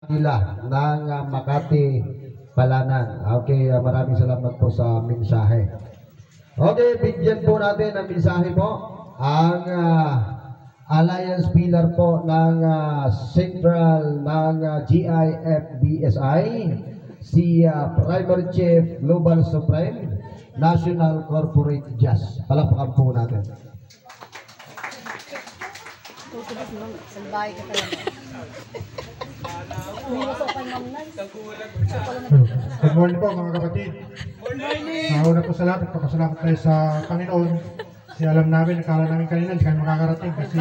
nila ng Makati Palanan. Okay, maraming salamat po sa mensahe. Okay, bigyan po natin ng mensahe po ang Alliance Pillar po ng Central ng GIFBSI, si Primary Chief Global Supreme National Corporate Jazz. Palakpakan po natin. Good morning po mga kapatid. Una po sa lahat, nagpapasalamat tayo sa Panginoon. Kasi alam namin, nakala namin kanina hindi kami makakarating kasi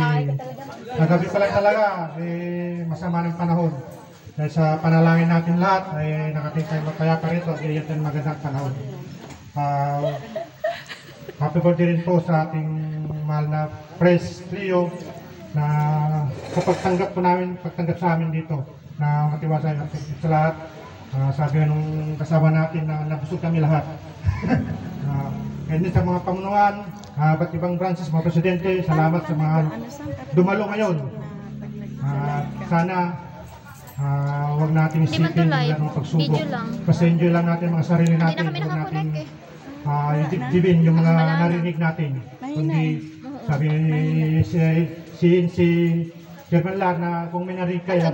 nagabi pa lang talaga, masama ng panahon. Dahil sa panalangin natin lahat, ay nakating tayo magpayapa rito at iyan tayo magandang panahon. Happy birthday rin po sa ating mahal na Press Trio na kapagtanggap po namin, pagtanggap sa amin dito na matiwasay natin sa lahat. Sabi nung kasama natin na nabusog kami lahat. And sa mga pamunuan, ba't ibang branches, mga presidente, salamat sa mga dumalo ngayon. Sana huwag natin isipin ng pagsubok. Kasi enjoy lang natin mga sarili natin. Huwag natin idibdibin yung mga narinig natin. Kundi sabi si Chairman Lar na kung may narinig kayo,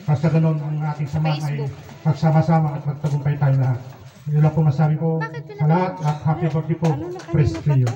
basta ganun ang ating samahan ay magsama-sama at magtagumpay tayo lahat. Yun lang po masabi ko sa lahat at happy birthday po, Press Trio.